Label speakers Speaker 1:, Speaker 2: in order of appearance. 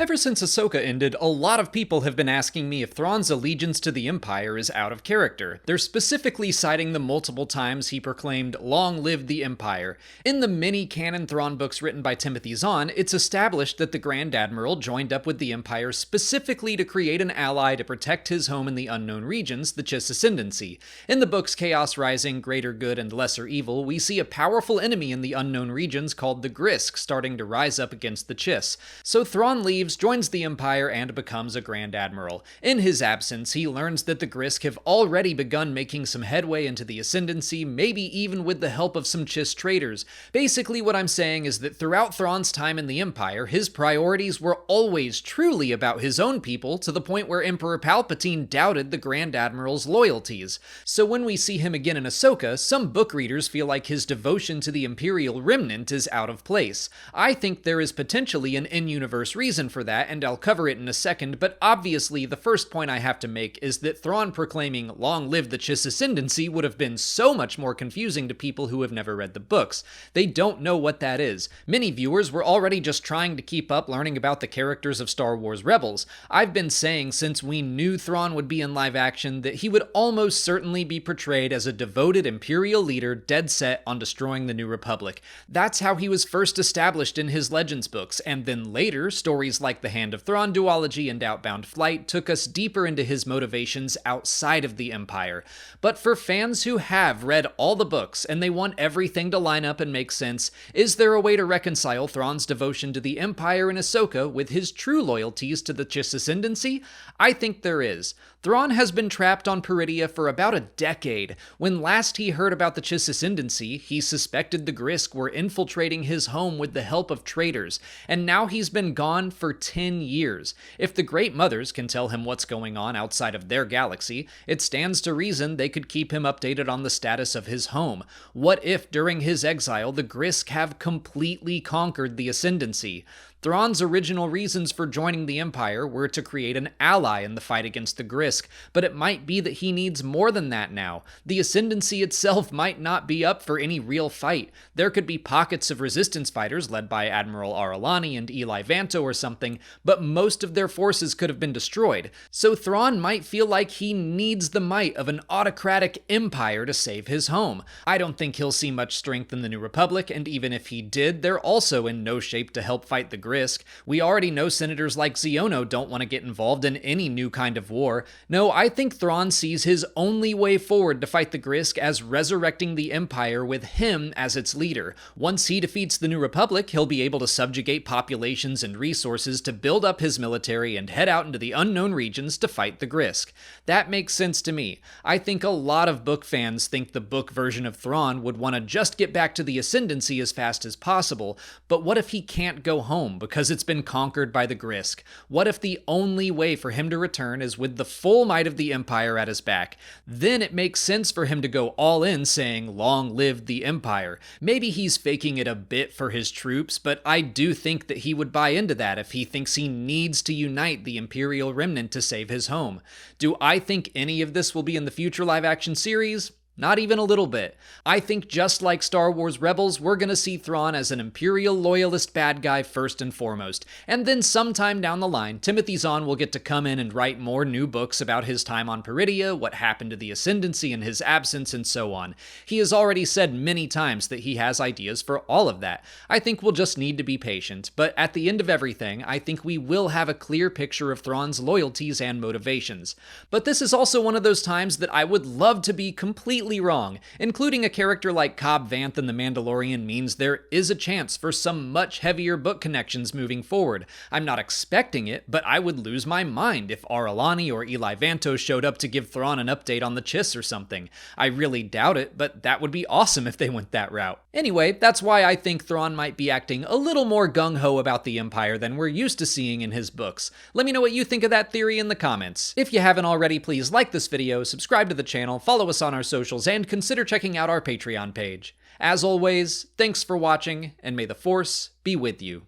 Speaker 1: Ever since Ahsoka ended, a lot of people have been asking me if Thrawn's allegiance to the Empire is out of character. They're specifically citing the multiple times he proclaimed, "Long live the Empire." In the many canon Thrawn books written by Timothy Zahn, it's established that the Grand Admiral joined up with the Empire specifically to create an ally to protect his home in the unknown regions, the Chiss Ascendancy. In the books Chaos Rising, Greater Good, and Lesser Evil, we see a powerful enemy in the unknown regions called the Grisk starting to rise up against the Chiss. So Thrawn leaves, joins the Empire, and becomes a Grand Admiral. In his absence, he learns that the Grisk have already begun making some headway into the Ascendancy, maybe even with the help of some Chiss traders. Basically, what I'm saying is that throughout Thrawn's time in the Empire, his priorities were always truly about his own people, to the point where Emperor Palpatine doubted the Grand Admiral's loyalties. So when we see him again in Ahsoka, some book readers feel like his devotion to the Imperial Remnant is out of place. I think there is potentially an in-universe reason for that, and I'll cover it in a second, but obviously the first point I have to make is that Thrawn proclaiming "Long live the Chiss Ascendancy" would have been so much more confusing to people who have never read the books. They don't know what that is. Many viewers were already just trying to keep up learning about the characters of Star Wars Rebels. I've been saying since we knew Thrawn would be in live action that he would almost certainly be portrayed as a devoted Imperial leader dead set on destroying the New Republic. That's how he was first established in his Legends books, and then later, stories like the Hand of Thrawn duology and Outbound Flight took us deeper into his motivations outside of the Empire. But for fans who have read all the books and they want everything to line up and make sense, is there a way to reconcile Thrawn's devotion to the Empire in Ahsoka with his true loyalties to the Chiss Ascendancy? I think there is. Thrawn has been trapped on Peridea for about a decade. When last he heard about the Chiss Ascendancy, he suspected the Grisk were infiltrating his home with the help of traitors, and now he's been gone for 10 years. If the Great Mothers can tell him what's going on outside of their galaxy, it stands to reason they could keep him updated on the status of his home. What if during his exile the Grisk have completely conquered the Ascendancy? Thrawn's original reasons for joining the Empire were to create an ally in the fight against the Grisk, but it might be that he needs more than that now. The Ascendancy itself might not be up for any real fight. There could be pockets of resistance fighters led by Admiral Ar'alani and Eli Vanto or something, but most of their forces could have been destroyed. So Thrawn might feel like he needs the might of an autocratic empire to save his home. I don't think he'll see much strength in the New Republic, and even if he did, they're also in no shape to help fight the Grisk. We already know senators like Xiono don't want to get involved in any new kind of war. No, I think Thrawn sees his only way forward to fight the Grisk as resurrecting the Empire with him as its leader. Once he defeats the New Republic, he'll be able to subjugate populations and resources to build up his military and head out into the unknown regions to fight the Grisk. That makes sense to me. I think a lot of book fans think the book version of Thrawn would want to just get back to the Ascendancy as fast as possible, but what if he can't go home because it's been conquered by the Grisk? What if the only way for him to return is with the full might of the Empire at his back? Then it makes sense for him to go all in saying, "Long live the Empire." Maybe he's faking it a bit for his troops, but I do think that he would buy into that if he thinks he needs to unite the Imperial Remnant to save his home. Do I think any of this will be in the future live-action series? Not even a little bit. I think just like Star Wars Rebels, we're gonna see Thrawn as an Imperial loyalist bad guy first and foremost, and then sometime down the line, Timothy Zahn will get to come in and write more new books about his time on Peridea, what happened to the Ascendancy in his absence, and so on. He has already said many times that he has ideas for all of that. I think we'll just need to be patient, but at the end of everything, I think we will have a clear picture of Thrawn's loyalties and motivations. But this is also one of those times that I would love to be completely wrong. Including a character like Cobb Vanth in The Mandalorian means there is a chance for some much heavier book connections moving forward. I'm not expecting it, but I would lose my mind if Ar'alani or Eli Vanto showed up to give Thrawn an update on the Chiss or something. I really doubt it, but that would be awesome if they went that route. Anyway, that's why I think Thrawn might be acting a little more gung-ho about the Empire than we're used to seeing in his books. Let me know what you think of that theory in the comments. If you haven't already, please like this video, subscribe to the channel, follow us on our socials, and consider checking out our Patreon page. As always, thanks for watching, and may the Force be with you.